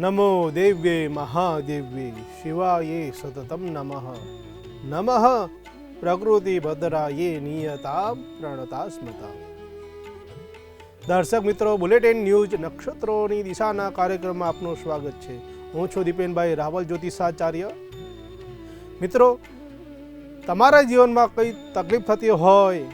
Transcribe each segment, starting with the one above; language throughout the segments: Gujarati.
नमो देव्ये महादेव्ये शिवाये सततम नमः नमः प्रकृति भद्राये नियता प्रणता स्मृता। दर्शक मित्रों, बुलेटिन न्यूज नक्षत्रोनी दिशाना कार्यक्रम में आपનું સ્વાગત છે। હું છું દીપેનભાઈ રાવલ જ્યોતિષાચાર્ય। મિત્રો, તમારા જીવનમાં કઈ તકલીફ થતી હોય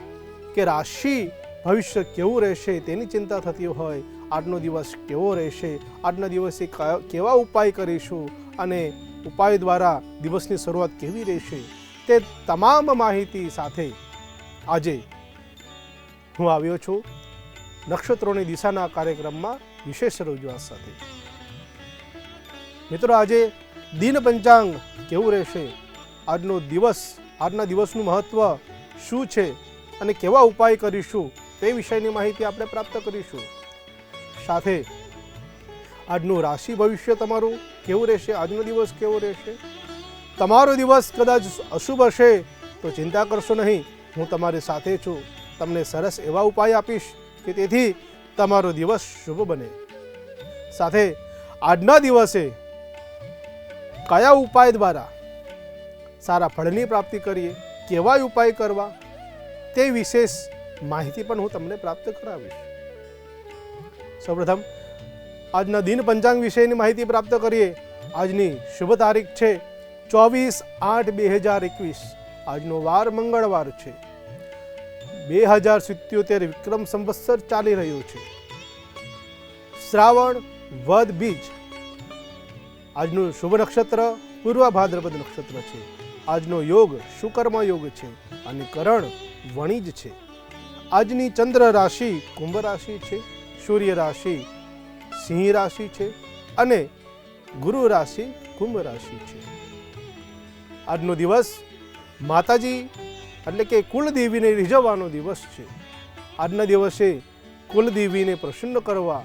કે રાશિ ભવિષ્ય કેવું રહેશે તેની ચિંતા થતી હોય, આજનો દિવસ કેવો રહેશે, આજના દિવસે કેવા ઉપાય કરીશું અને ઉપાય દ્વારા દિવસની શરૂઆત કેવી રહેશે, તે તમામ માહિતી સાથે આજે હું આવ્યો છું નક્ષત્રોની દિશાના કાર્યક્રમમાં વિશેષ રજૂઆત સાથે। મિત્રો, આજે દિન પંચાંગ કેવું રહેશે, આજનો દિવસ, આજના દિવસનું મહત્વ શું છે અને કેવા ઉપાય કરીશું તે વિષયની માહિતી આપણે પ્રાપ્ત કરીશું। સાથે આજનું રાશિ ભવિષ્ય તમારું કેવું રહેશે, આજનો દિવસ કેવો રહેશે। તમારો દિવસ કદાચ અશુભ હશે તો ચિંતા કરશો નહીં, હું તમારી સાથે છું। તમને સરસ એવા ઉપાય આપીશ કે તેથી તમારો દિવસ શુભ બને। સાથે આજના દિવસે કયા ઉપાય દ્વારા સારા ફળની પ્રાપ્તિ કરીએ, કેવા ઉપાય કરવા તે વિશેષ માહિતી પણ હું તમને પ્રાપ્ત કરાવીશ। સૌપ્રથમ આજના દિન પંચાંગ વિશેની માહિતી પ્રાપ્ત કરીએ। આજની શુભ તારીખ છે 24/8/2021। આજનો વાર મંગળવાર છે। 2077 વિક્રમ સંવત્સર ચાલી રહ્યો છે। શ્રાવણ વદ બીજ। આજનું શુભ નક્ષત્ર પૂર્વ ભાદ્રપદ નક્ષત્ર છે। આજનો યોગ શુકર્મ યોગ છે અને કરણ વણિજ છે। આજની ચંદ્ર રાશિ કુંભ રાશિ છે, સૂર્ય રાશિ સિંહ રાશિ છે અને ગુરુ રાશિ કુંભ રાશિ છે। આજનો દિવસ માતાજી એટલે કે કુલદેવીને રીઝવવાનો દિવસ છે। આજના દિવસે કુલદેવીને પ્રસન્ન કરવા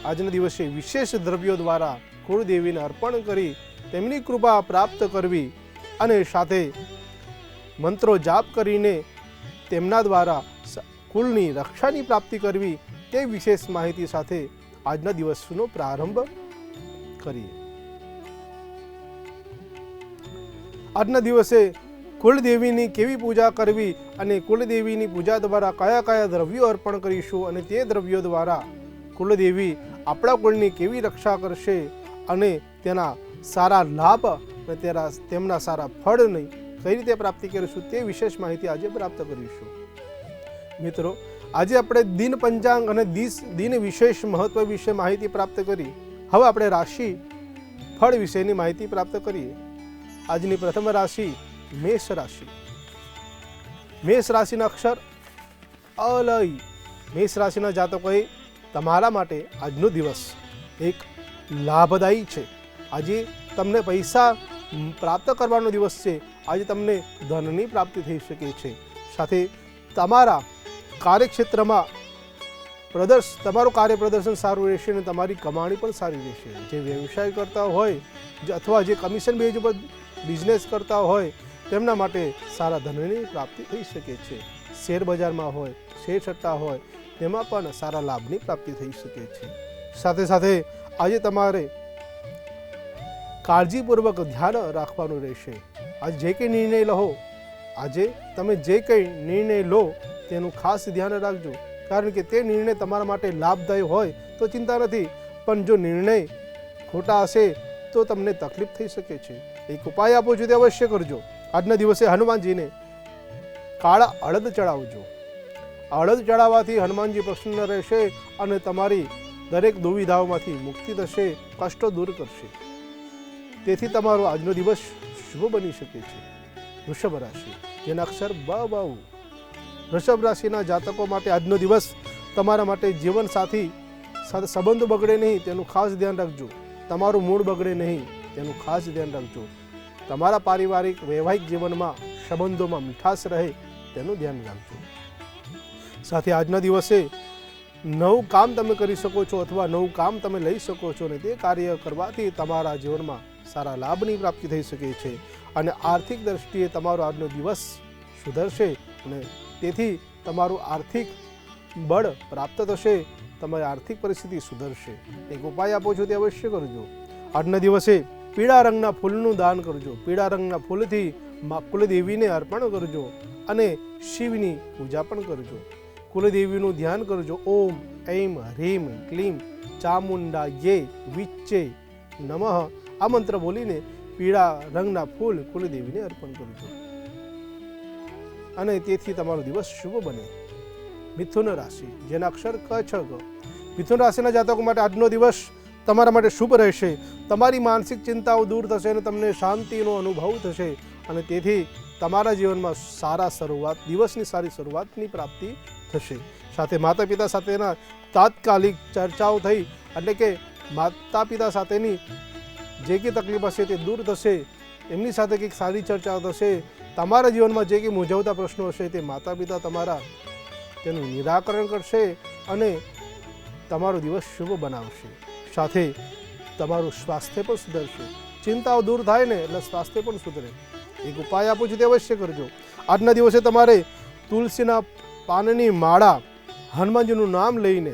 આજના દિવસે વિશેષ દ્રવ્યો દ્વારા કુળદેવીને અર્પણ કરી તેમની કૃપા પ્રાપ્ત કરવી અને સાથે મંત્રો જાપ કરીને તેમના દ્વારા કુલની રક્ષાની પ્રાપ્તિ કરવી તે વિશેષ માહિતી સાથે આજના દિવસનો પ્રારંભ કરીએ। આજના દિવસે કુળદેવીની કેવી પૂજા કરવી અને કુળદેવીની પૂજા દ્વારા કયા કયા દ્રવ્યો અર્પણ કરીશું અને તે દ્રવ્યો દ્વારા કુળદેવી આપણા કુળની કેવી રક્ષા કરશે અને તેના સારા લાભ અને તેમના સારા ફળની કઈ રીતે પ્રાપ્તિ કરીશું તે વિશેષ માહિતી આજે પ્રાપ્ત કરીશું। મિત્રો, આજે આપણે દિન પંચાંગ અને દિન વિશેષ મહત્વ વિશે માહિતી પ્રાપ્ત કરી। હવે આપણે રાશિ ફળ વિશેની માહિતી પ્રાપ્ત કરીએ। આજની પ્રથમ રાશિ મેષ રાશિ। મેષ રાશિના અક્ષર અલય। મેષ રાશિના જાતકોએ તમારા માટે આજનો દિવસ એક લાભદાયી છે। આજે તમને પૈસા પ્રાપ્ત કરવાનો દિવસ છે। આજે તમને ધનની પ્રાપ્તિ થઈ શકે છે। સાથે તમારા કાર્યક્ષેત્રમાં તમારું કાર્ય પ્રદર્શન સારું રહેશે અને તમારી કમાણી પણ સારી રહેશે। જે વ્યવસાય કરતા હોય અથવા જે કમિશન બેઝ ઉપર બિઝનેસ કરતા હોય તેમના માટે સારા ધનની પ્રાપ્તિ થઈ શકે છે। શેર બજારમાં હોય, શેર સટ્ટા હોય તેમાં પણ સારા લાભની પ્રાપ્તિ થઈ શકે છે। સાથે સાથે આજે તમારે કાળજીપૂર્વક ધ્યાન રાખવાનું રહેશે। આજે જે કંઈ નિર્ણય લો, આજે તમે જે કંઈ નિર્ણય લો તેનું ખાસ ધ્યાન રાખજો, કારણ કે તે નિર્ણય તમારા માટે લાભદાયી હોય તો ચિંતા નથી, પણ જો નિર્ણય ખોટા હશે તો તમને તકલીફ થઈ શકે છે। એક ઉપાય આપો છો તે અવશ્ય કરજો। આજના દિવસે હનુમાનજીને કાળા અડદ ચડાવજો। અડદ ચડાવવાથી હનુમાનજી પ્રસન્ન રહેશે અને તમારી દરેક દુવિધાઓમાંથી મુક્તિ થશે, કષ્ટો દૂર કરશે। તેથી તમારો આજનો દિવસ શુભ બની શકે છે। વૃષભ રાશિ, જેના અક્ષર બ બહુ। વૃષભ રાશિના જાતકો માટે આજનો દિવસ તમારા માટે જીવનસાથી સાથે સંબંધ બગડે નહીં તેનું ખાસ ધ્યાન રાખજો। તમારું મૂડ બગડે નહીં તેનું ખાસ ધ્યાન રાખજો। તમારા પારિવારિક વૈવાહિક જીવનમાં સંબંધોમાં મીઠાશ રહે તેનું ધ્યાન રાખજો। સાથે આજના દિવસે નવું કામ તમે કરી શકો છો અથવા નવું કામ તમે લઈ શકો છો અને તે કાર્ય કરવાથી તમારા જીવનમાં સારા લાભની પ્રાપ્તિ થઈ શકે છે અને આર્થિક દ્રષ્ટિએ તમારો આજનો દિવસ સુધરશે અને તેથી તમારું આર્થિક બળ પ્રાપ્ત થશે, તમારી આર્થિક પરિસ્થિતિ સુધરશે. એક ઉપાય આપો છો તે અવશ્ય કરજો. આજના દિવસે પીળા રંગના ફૂલનું દાન કરજો. પીળા રંગના ફૂલથી કુલદેવીને અર્પણ કરજો અને શિવની પૂજા પણ કરજો. કુલદેવીનું ધ્યાન કરજો. ઓમ ઐમ હ્રીમ ક્લીમ ચામુંડાયે વિચ્ચે નમઃ આ મંત્ર બોલીને પીળા રંગના ફૂલ કુલદેવીને અર્પણ કરજો અને તેથી તમારો દિવસ શુભ બને. મિથુન રાશિ, જેના અક્ષર ક છ ગ. મિથુન રાશિના જાતકો માટે આજનો દિવસ તમારા માટે શુભ રહેશે. તમારી માનસિક ચિંતાઓ દૂર થશે અને તમને શાંતિનો અનુભવ થશે અને તેથી તમારા જીવનમાં દિવસની સારી શરૂઆતની પ્રાપ્તિ થશે. સાથે માતા પિતા સાથેના તાત્કાલિક ચર્ચાઓ થઈ, એટલે કે માતા પિતા સાથેની જે કંઈ તકલીફ હશે તે દૂર થશે. એમની સાથે કંઈક સારી ચર્ચાઓ થશે. તમારા જીવનમાં જે કંઈ મૂંઝવતા પ્રશ્નો હશે તે માતા પિતા તમારા તેનું નિરાકરણ કરશે અને તમારો દિવસ શુભ બનાવશે. સાથે તમારું સ્વાસ્થ્ય પણ સુધરશે. ચિંતાઓ દૂર થાય ને એટલે સ્વાસ્થ્ય પણ સુધરે. એક ઉપાય આપું છું તે અવશ્ય કરજો. આજના દિવસે તમારે તુલસીના પાનની માળા હનુમાનજીનું નામ લઈને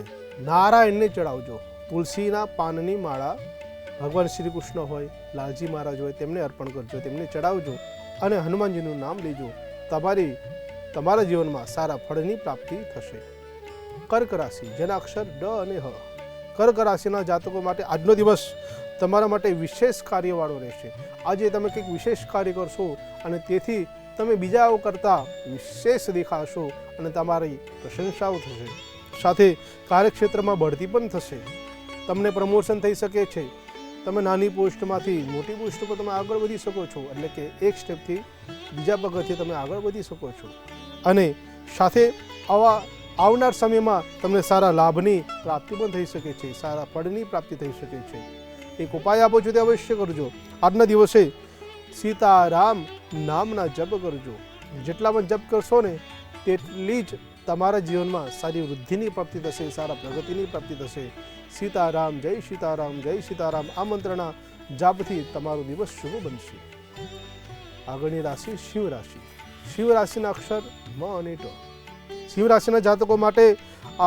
નારાયણને ચડાવજો. તુલસીના પાનની માળા ભગવાન શ્રી કૃષ્ણ હોય, લાલજી મહારાજ હોય, તેમને અર્પણ કરજો, તેમને ચડાવજો અને હનુમાનજીનું નામ લેજો. તમારા જીવનમાં સારા ફળની પ્રાપ્તિ થશે. કર્ક રાશિ, જેના અક્ષર ડ અને હ. કર્ક રાશિના જાતકો માટે આજનો દિવસ તમારા માટે વિશેષ કાર્યવાળો રહેશે. આજે તમે કંઈક વિશેષ કાર્ય કરશો અને તેથી તમે બીજાઓ કરતાં વિશેષ દેખાશો અને તમારી પ્રશંસાઓ થશે. સાથે કાર્યક્ષેત્રમાં બઢતી પણ થશે. તમને પ્રમોશન થઈ શકે છે. તમે નાની પોસ્ટમાંથી મોટી પોસ્ટ પર તમે આગળ વધી શકો છો, એટલે કે એક સ્ટેપથી બીજા પગથિયે તમે આગળ વધી શકો છો અને સાથે આવનાર સમયમાં તમને સારા લાભની પ્રાપ્તિ પણ થઈ શકે છે, સારા ફળની પ્રાપ્તિ થઈ શકે છે. એક ઉપાય આપો છો તે અવશ્ય કરજો. આજના દિવસે સીતારામ નામના જપ કરજો. જેટલા પણ જપ કરશો ને તેટલી જ તમારા જીવનમાં સારી વૃદ્ધિની પ્રાપ્તિ થશે, સારા પ્રગતિની પ્રાપ્તિ થશે. સીતારામ જય સીતારામ જય સીતારામ આ મંત્રના જાપથી તમારો દિવસ શુભ બનશે. આગળની રાશિ શિવ રાશિ. શિવ રાશિના અક્ષર મ અને ટ. શિવ રાશિના જાતકો માટે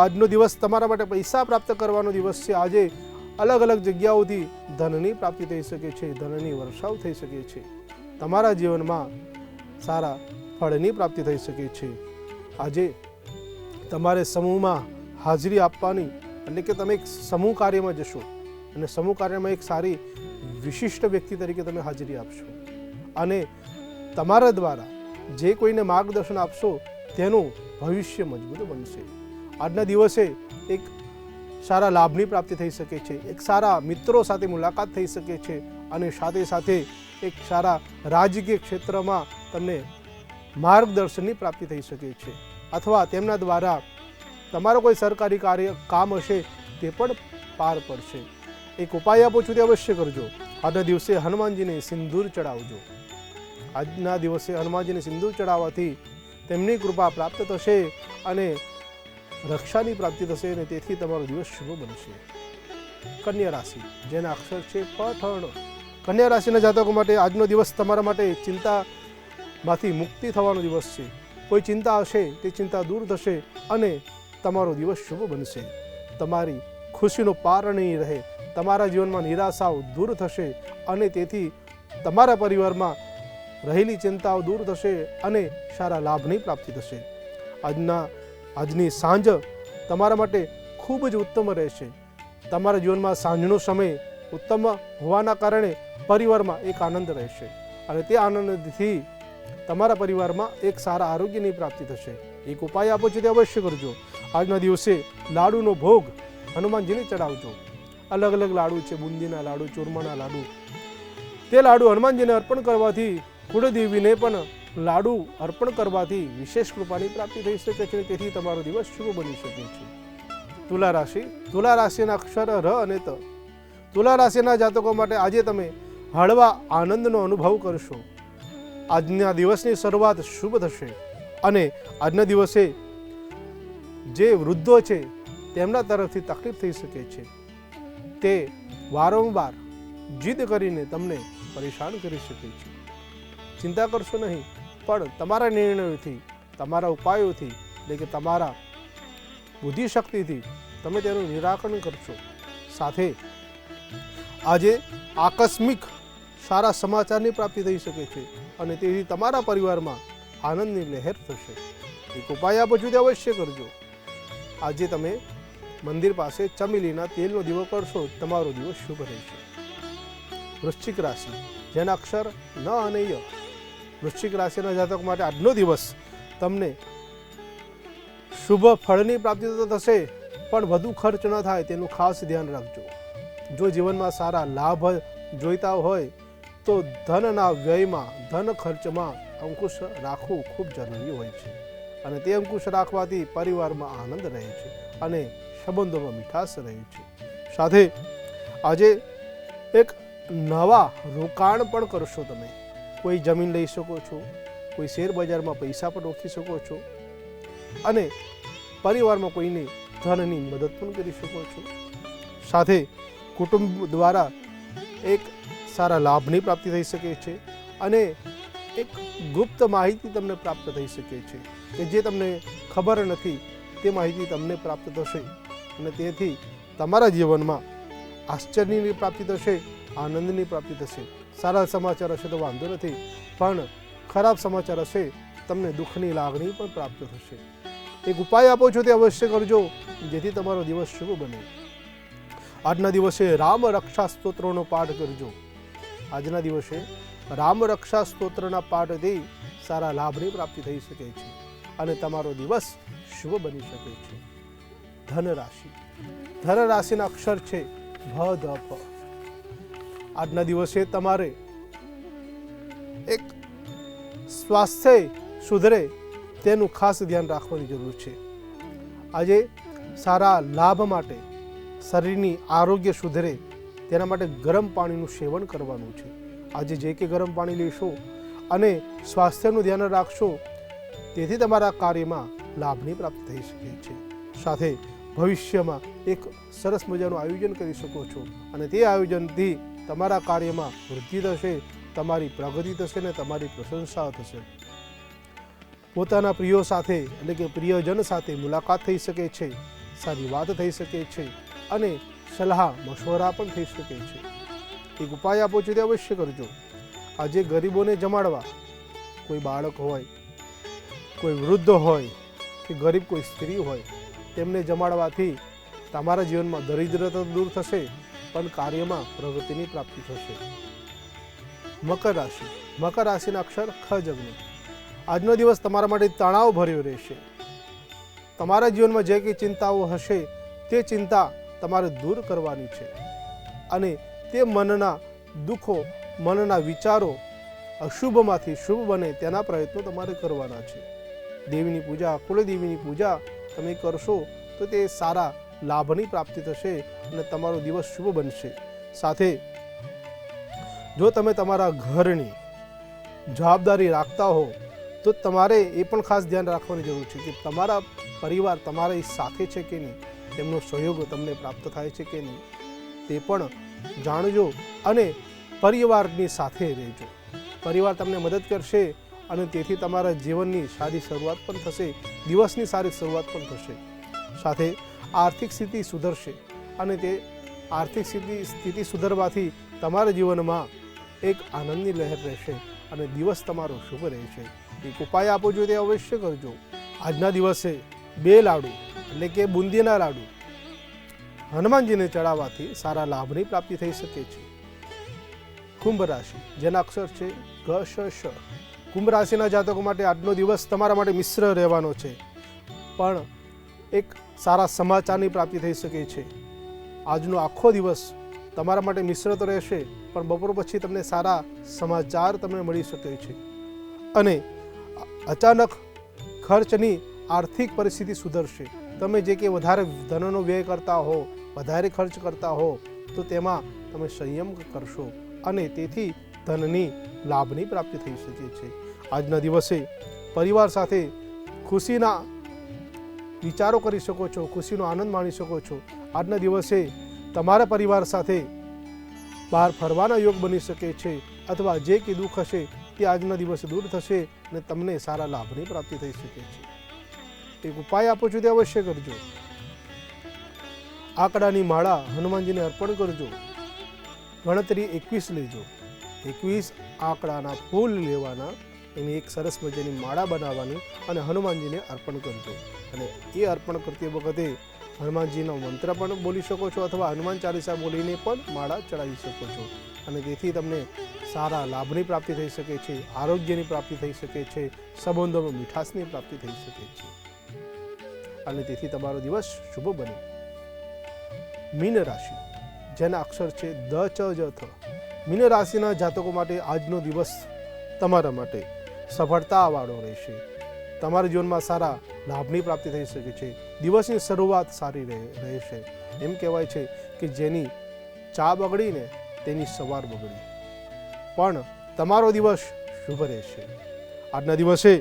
આજનો દિવસ તમારા માટે પૈસા પ્રાપ્ત કરવાનો દિવસ છે. આજે અલગ અલગ જગ્યાઓથી ધનની પ્રાપ્તિ થઈ શકે છે, ધનની વર્ષાવ થઈ શકે છે. તમારા જીવનમાં સારા ફળની પ્રાપ્તિ થઈ શકે છે. આજે તમારે સમૂહમાં હાજરી આપવાની, એટલે કે તમે એક સમૂહ કાર્યમાં જશો અને સમૂહ કાર્યમાં એક સારી વિશિષ્ટ વ્યક્તિ તરીકે તમે હાજરી આપશો અને તમારા દ્વારા જે કોઈને માર્ગદર્શન આપશો તેનું ભવિષ્ય મજબૂત બનશે. આજના દિવસે એક સારા લાભની પ્રાપ્તિ થઈ શકે છે. એક સારા મિત્રો સાથે મુલાકાત થઈ શકે છે અને સાથે સાથે એક સારા રાજકીય ક્ષેત્રમાં તમને માર્ગદર્શનની પ્રાપ્તિ થઈ શકે છે અથવા તેમના દ્વારા તમારો કોઈ સરકારી કામ હશે તે પણ પાર પડશે. એક ઉપાય આપો છો તે અવશ્ય કરજો. આજના દિવસે હનુમાનજીને સિંદૂર ચડાવજો. આજના દિવસે હનુમાનજીને સિંદૂર ચડાવવાથી તેમની કૃપા પ્રાપ્ત થશે અને રક્ષાની પ્રાપ્તિ થશે અને તેથી તમારો દિવસ શુભ બનશે. કન્યા રાશિ, જેના અક્ષર છે પઠણ. કન્યા રાશિના જાતકો માટે આજનો દિવસ તમારા માટે ચિંતામાંથી મુક્તિ થવાનો દિવસ છે. કોઈ ચિંતા હશે તે ચિંતા દૂર થશે અને તમારો દિવસ શુભ બનશે. તમારી ખુશીનો પાર નહીં રહે. તમારા જીવનમાં નિરાશાઓ દૂર થશે અને તેથી તમારા પરિવારમાં રહેલી ચિંતાઓ દૂર થશે અને સારા લાભની પ્રાપ્તિ થશે. આજની સાંજ તમારા માટે ખૂબ જ ઉત્તમ રહેશે. તમારા જીવનમાં સાંજનો સમય ઉત્તમ હોવાના કારણે પરિવારમાં એક આનંદ રહેશે અને તે આનંદથી તમારા પરિવારમાં એક સારા આરોગ્યની પ્રાપ્તિ થશે. એક ઉપાય આપો છો તે અવશ્ય કરજો. આજના દિવસે લાડુનો ભોગ હનુમાનજીને ચડાવજો. અલગ અલગ લાડુ છે, બુંદીના લાડુ, ચૂરમાના લાડુ. તે લાડુ હનુમાનજીને અર્પણ કરવાથી, કુળદેવીને પણ લાડુ અર્પણ કરવાથી વિશેષ કૃપાની પ્રાપ્તિ થઈ શકે છે. તેથી તમારો દિવસ શુભ બની શકે છે. તુલા રાશિ. તુલા રાશિના અક્ષર ર અને ત. તુલા રાશિના જાતકો માટે આજે તમે હળવા આનંદનો અનુભવ કરશો. આજના દિવસની શરૂઆત શુભ થશે અને આજના દિવસે જે વૃદ્ધો છે તેમના તરફથી તકલીફ થઈ શકે છે. તે વારંવાર જીદ કરીને તમને પરેશાન કરી શકે છે. ચિંતા કરશો નહીં, પણ તમારા નિર્ણયોથી, તમારા ઉપાયોથી, એટલે કે તમારા બુદ્ધિશક્તિથી તમે તેનું નિરાકરણ કરશો. સાથે આજે આકસ્મિક સારા સમાચારની પ્રાપ્તિ થઈ શકે છે અને તેથી તમારા પરિવારમાં આનંદની લહેર થશે. એક ઉપાય આપું છું તે અવશ્ય કરજો. આજે તમે મંદિર પાસે ચમેલીના તેલનો દીવો કરશો, તમારો દિવસ શુભ રહેશે. વૃશ્ચિક રાશિ, જેના અક્ષર ન અને ય, વૃશ્ચિક રાશિના જાતકો માટે આજનો દિવસ તમને શુભ ફળની પ્રાપ્તિ તો થશે, પણ વધુ ખર્ચ ન થાય તેનું ખાસ ધ્યાન રાખજો. જો જીવનમાં સારા લાભ જોઈતા હોય તો ધનના વ્યયમાં, ધન ખર્ચમાં અંકુશ રાખવું ખૂબ જરૂરી હોય છે અને તે અંકુશ રાખવાથી પરિવારમાં આનંદ રહે છે અને સંબંધોમાં મીઠાશ રહે છે. સાથે આજે એક નવા રોકાણ પણ કરશો. તમે કોઈ જમીન લઈ શકો છો, કોઈ શેર બજારમાં પૈસા પણ રોકી શકો છો અને પરિવારમાં કોઈની ધનની મદદ પણ કરી શકો છો. સાથે કુટુંબ દ્વારા એક સારા લાભની પ્રાપ્તિ થઈ શકે છે અને એક ગુપ્ત માહિતી તમને પ્રાપ્ત થઈ શકે છે કે જે તમને ખબર નથી, તે માહિતી તમને પ્રાપ્ત થશે અને તેથી તમારા જીવનમાં આશ્ચર્યની પ્રાપ્તિ થશે, આનંદની પ્રાપ્તિ થશે. સારા સમાચાર હશે તો વાંધો નથી, પણ ખરાબ સમાચાર હશે તમને દુઃખની લાગણી પણ પ્રાપ્ત થશે. એક ઉપાય આપો છો તે અવશ્ય કરજો, જેથી તમારો દિવસ શુભ બને. આજના દિવસે રામ રક્ષા સ્તોત્રનો પાઠ કરજો. આજના દિવસે રામ રક્ષા સ્તોત્રના પાઠથી સારા લાભની પ્રાપ્તિ થઈ શકે છે અને તમારો દિવસ શુભ બની શકે છે. ધન રાશિ, ધન રાશિના અક્ષર છે ભ, ધ, પ. આજના દિવસે તમારે એક સ્વાસ્થ્ય સુધરે તેનું ખાસ ધ્યાન રાખવાની જરૂર છે. આજે સારા લાભ માટે, શરીરની આરોગ્ય સુધરે તેના માટે ગરમ પાણીનું સેવન કરવાનું છે. આજે જે કે ગરમ પાણી લેશો અને સ્વાસ્થ્યનું ધ્યાન રાખશો, તેથી તમારા કાર્યમાં લાભની પ્રાપ્તિ થઈ શકે છે. સાથે ભવિષ્યમાં એક સરસ મજાનું આયોજન કરી શકો છો અને તે આયોજનથી તમારા કાર્યમાં વૃદ્ધિ થશે, તમારી પ્રગતિ થશે અને તમારી પ્રશંસા થશે. પોતાના પ્રિયો સાથે એટલે કે પ્રિયજન સાથે મુલાકાત થઈ શકે છે, સારી વાત થઈ શકે છે અને સલાહ મશવરા પણ થઈ શકે છે. એક ઉપાય આપો છો તે અવશ્ય કરજો. આજે ગરીબોને જમાડવા, કોઈ બાળક હોય, કોઈ વૃદ્ધ હોય કે ગરીબ કોઈ સ્ત્રી હોય, તેમને જમાડવાથી તમારા જીવનમાં દરિદ્રતા દૂર થશે પણ કાર્યમાં પ્રગતિની પ્રાપ્તિ થશે. મકર રાશિ, મકર રાશિના અક્ષર ખ, જગ્ન. આજનો દિવસ તમારા માટે તણાવ ભર્યો રહેશે. તમારા જીવનમાં જે કંઈ ચિંતાઓ હશે તે ચિંતા તમારે દૂર કરવાની છે અને તે મનના દુઃખો, મનના વિચારો અશુભમાંથી શુભ બને તેના પ્રયત્નો તમારે કરવાના છે. દેવીની પૂજા, કુળદેવીની પૂજા તમે કરશો તો તે સારા લાભની પ્રાપ્તિ થશે અને તમારો દિવસ શુભ બનશે. સાથે જો તમે તમારા ઘરની જવાબદારી રાખતા હો તો તમારે એ પણ ખાસ ધ્યાન રાખવાની જરૂર છે કે તમારા પરિવાર તમારી સાથે છે કે નહીં, તેમનો સહયોગ તમને પ્રાપ્ત થાય છે કે નહીં, તે પણ જાણજો અને પરિવારની સાથે રહેજો. પરિવાર તમને મદદ કરશે અને તેથી તમારા જીવનની સારી શરૂઆત પણ થશે, દિવસની સારી શરૂઆત પણ થશે. સાથે આર્થિક સ્થિતિ સુધરશે અને તે આર્થિક સ્થિતિ સુધરવાથી તમારા જીવનમાં એક આનંદની લહેર રહેશે અને દિવસ તમારો શુભ રહેશે. એક ઉપાય આપો છો તે અવશ્ય કરજો. આજના દિવસે 2 લાડુ એટલે કે બુંદીના લાડુ હનુમાનજીને ચડાવવાથી સારા લાભની પ્રાપ્તિ થઈ શકે છે. કુંભ રાશિ, જેના અક્ષર છે ગ, શ, શ. કુંભ રાશિના જાતકો માટે આજનો દિવસ તમારા માટે મિશ્ર રહેવાનો છે, પણ એક સારા સમાચારની પ્રાપ્તિ થઈ શકે છે. આજનો આખો દિવસ તમારા માટે મિશ્ર તો રહેશે, પણ બપોર પછી તમને સારા સમાચાર તમને મળી શકે છે અને અચાનક ખર્ચની આર્થિક પરિસ્થિતિ સુધરશે. તમે જે કે વધારે ધનનો વ્યય કરતા હો, વધારે ખર્ચ કરતા હો તો તેમાં તમે સંયમ કરશો અને તેથી ધનની લાભની પ્રાપ્તિ થઈ શકે છે. આજના દિવસે પરિવાર સાથે ખુશીના વિચારો કરી શકો છો, ખુશીનો આનંદ માણી શકો છો. આજના દિવસે તમારા પરિવાર સાથે બહાર ફરવાના યોગ બની શકે છે અથવા જે કે દુઃખ હશે તે આજના દિવસે દૂર થશે અને તમને સારા લાભની પ્રાપ્તિ થઈ શકે છે. એક ઉપાય આપો છો તે અવશ્ય કરજો. આંકડાની માળા હનુમાનજીને અર્પણ કરજો. ગણતરી 21 લેજો. 21 આંકડાના ફૂલ લેવાના, એની એક સરસ મજાની માળા બનાવવાની અને હનુમાનજીને અર્પણ કરજો. અને એ અર્પણ કરતી વખતે હનુમાનજીનો મંત્ર પણ બોલી શકો છો અથવા હનુમાન ચાલીસા બોલીને પણ માળા ચડાવી શકો છો. અને તેથી તમને સારા લાભની પ્રાપ્તિ થઈ શકે છે, આરોગ્યની પ્રાપ્તિ થઈ શકે છે, સંબંધોમાં મીઠાશની પ્રાપ્તિ થઈ શકે છે અને તેથી તમારો દિવસ શુભ બને. મીન રાશિ, જેના અક્ષર છે દ ચ જ થ. મીન રાશિના જાતકો માટે આજનો દિવસ તમારા માટે સફળતાવાળો રહેશે. તમારા જીવનમાં સારા લાભની પ્રાપ્તિ થઈ શકે છે. દિવસની શરૂઆત સારી રહેશે. એમ કહેવાય છે કે જેની ચા બગડીને તેની સવાર બગડી, પણ તમારો દિવસ શુભ રહેશે. આજના દિવસે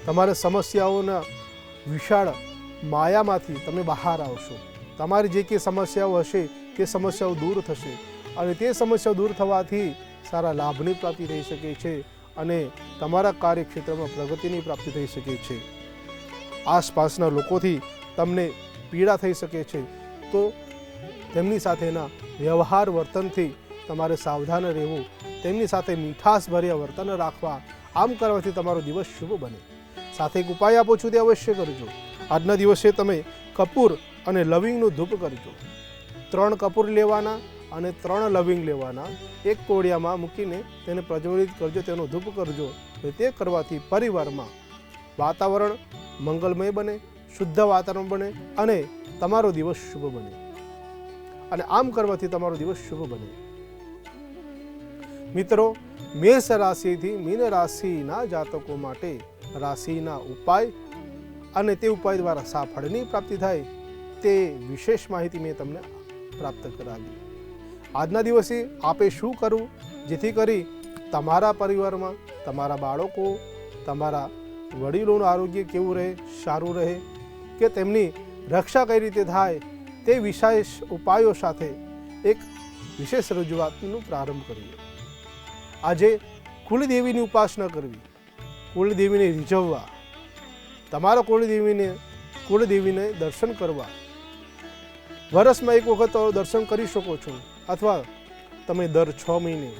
તમારે સમસ્યાઓના વિશાળ માયામાંથી તમે બહાર આવશો. તમારી જે કંઈ સમસ્યાઓ હશે તે સમસ્યાઓ દૂર થશે અને તે સમસ્યાઓ દૂર થવાથી સારા લાભની પ્રાપ્તિ થઈ શકે છે અને તમારા કાર્યક્ષેત્રમાં પ્રગતિની પ્રાપ્તિ થઈ શકે છે. આસપાસના લોકોથી તમને પીડા થઈ શકે છે, તો તેમની સાથેના વ્યવહાર વર્તનથી તમારે સાવધાન રહેવું, તેમની સાથે મીઠાશભર્યા વર્તન રાખવા. આમ કરવાથી તમારો દિવસ શુભ બને. સાથે એક ઉપાય આપું છું, તે અવશ્ય કરજો. આજના દિવસે તમે કપૂર અને લવિંગનું ધૂપ કરજો. 3 કપૂર લેવાના અને 3 લવિંગ લેવાના, એક કોળિયામાં મૂકીને તેને પ્રજ્વલિત કરજો, તેનો ધૂપ કરજો. તે કરવાથી પરિવારમાં વાતાવરણ મંગલમય બને, શુદ્ધ વાતાવરણ બને અને તમારો દિવસ શુભ બને. અને આમ કરવાથી તમારો દિવસ શુભ બને. મિત્રો, મેષ રાશિથી મીન રાશિના જાતકો માટે રાશિના ઉપાય અને તે ઉપાય દ્વારા સાફળની પ્રાપ્તિ થાય તે વિશેષ માહિતી મેં તમને પ્રાપ્ત કરાવી. આજના દિવસે આપે શું કરવું જેથી કરી તમારા પરિવારમાં તમારા બાળકો, તમારા વડીલોનું આરોગ્ય કેવું રહે, સારું રહે, કે તેમની રક્ષા કઈ રીતે થાય, તે વિશેષ ઉપાયો સાથે એક વિશેષ રજૂઆતનો પ્રારંભ કરીએ. આજે કુળદેવીની ઉપાસના કરવી, કુળદેવીને રીઝવવા, તમારા કુળદેવીને દર્શન કરવા. વર્ષમાં એક વખત દર્શન કરી શકો છો અથવા તમે દર 6 મહિને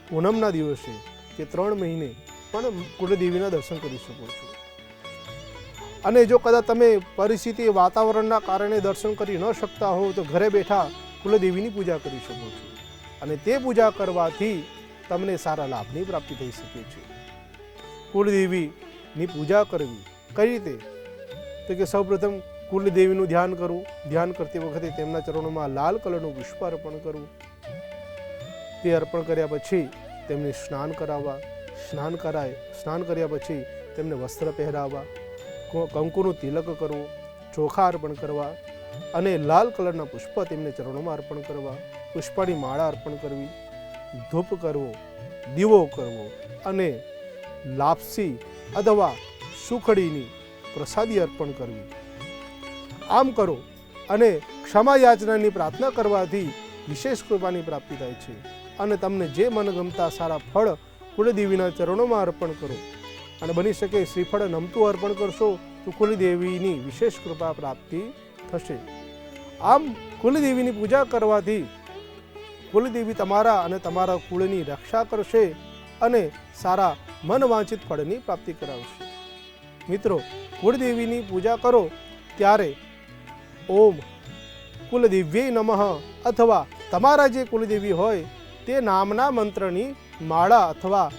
પૂનમના દિવસે કે 3 મહિને પણ કુળદેવીના દર્શન કરી શકો છો. અને જો કદાચ તમે પરિસ્થિતિ વાતાવરણના કારણે દર્શન કરી ન શકતા હો તો ઘરે બેઠા કુળદેવીની પૂજા કરી શકો છો અને તે પૂજા કરવાથી તમને સારા લાભની પ્રાપ્તિ થઈ શકે છે. કુળદેવીની પૂજા કરવી કઈ રીતે? તો કે સૌપ્રથમ કુળદેવીનું ધ્યાન કરવું. ધ્યાન કરતી વખતે તેમના ચરણોમાં લાલ કલરનું પુષ્પ અર્પણ કરવું. તે અર્પણ કર્યા પછી તેમને સ્નાન કરાવવા. સ્નાન કર્યા પછી તેમને વસ્ત્ર પહેરાવવા, કંકુનું તિલક કરવું, ચોખા અર્પણ કરવા અને લાલ કલરના પુષ્પ તેમને ચરણોમાં અર્પણ કરવા. પુષ્પની માળા અર્પણ કરવી, ધૂપ કરવો, દીવો કરવો અને લાપસી અથવા સુખડીની પ્રસાદી અર્પણ કરવી. આમ કરો અને ક્ષમા યાચનાની પ્રાર્થના કરવાથી વિશેષ કૃપાની પ્રાપ્તિ થાય છે અને તમને જે મનગમતા સારા ફળ કુળદેવીના ચરણોમાં અર્પણ કરો. અને બની શકે શ્રીફળ નમતું અર્પણ કરશો તો કુળદેવીની વિશેષ કૃપા પ્રાપ્તિ થશે. આમ કુળદેવીની પૂજા કરવાથી કુળદેવી તમારા અને તમારા કુળની રક્ષા કરશે અને સારા મનવાંછિત ફળની પ્રાપ્તિ કરાવશે. મિત્રો, કુળદેવીની પૂજા કરો ત્યારે ઓમ કુલદેવ્યે નમઃ અથવા તમારા જે કુલદેવી હોય તે નામના મંત્રની માળા અથવા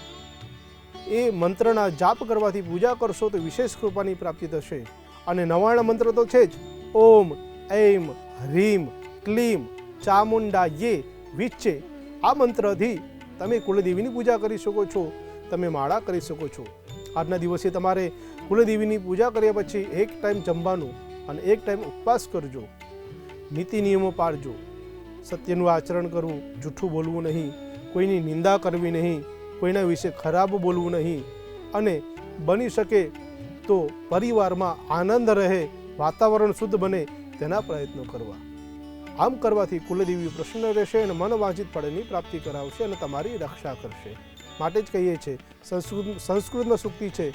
એ મંત્રના જાપ કરવાથી પૂજા કરશો તો વિશેષ કૃપાની પ્રાપ્તિ થશે. અને 99 મંત્ર તો છે જ. ઓમ એમ હ્રીમ ક્લીમ ચામુંડાયે વિચ્ચે. આ મંત્રથી તમે કુળદેવીની પૂજા કરી શકો છો, તમે માળા કરી શકો છો. આજના દિવસે તમારે કુળદેવીની પૂજા કર્યા પછી એક ટાઈમ જમવાનું અને એક ટાઈમ ઉપવાસ કરજો. નીતિ નિયમો પાળજો. સત્યનું આચરણ કરવું, જૂઠું બોલવું નહીં, કોઈની નિંદા કરવી નહીં, કોઈના વિશે ખરાબ બોલવું નહીં અને બની શકે તો પરિવારમાં આનંદ રહે, વાતાવરણ શુદ્ધ બને તેના પ્રયત્નો કરવા. આમ કરવાથી કુલદેવી પ્રસન્ન રહેશે અને મનવાંછિત ફળની પ્રાપ્તિ કરાવશે અને તમારી રક્ષા કરશે. માટે જ કહીએ છીએ, સંસ્કૃતમાં સૂક્તિ છે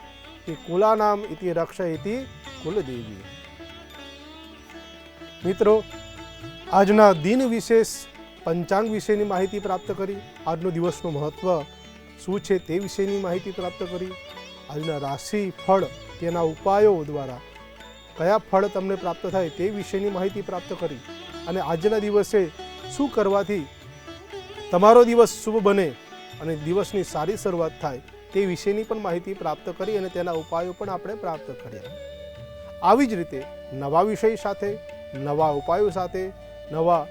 કે કુલાનામ ઇતિ રક્ષા ઇતિ કુલદેવી. મિત્રો, આજના દિન વિશેષ પંચાંગ વિશેની માહિતી પ્રાપ્ત કરી, આજનો દિવસનું મહત્વ શું છે તે વિશેની માહિતી પ્રાપ્ત કરી, આજના રાશિ ફળ તેના ઉપાયો દ્વારા કયા ફળ તમને પ્રાપ્ત થાય તે વિશેની માહિતી પ્રાપ્ત કરી, અને આજના દિવસે શું કરવાથી તમારો દિવસ શુભ બને અને દિવસની સારી શરૂઆત થાય તે વિશેની પણ માહિતી પ્રાપ્ત કરી અને તેના ઉપાયો પણ આપણે પ્રાપ્ત કર્યા. આવી જ રીતે નવા વિષય સાથે, નવા ઉપાયો સાથે, નવા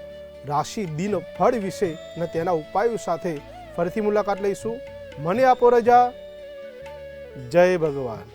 રાશિ દિન ફળ વિશે અને તેના ઉપાયો સાથે ફરીથી મુલાકાત લઈશું. મને આપો રજા. જય ભગવાન.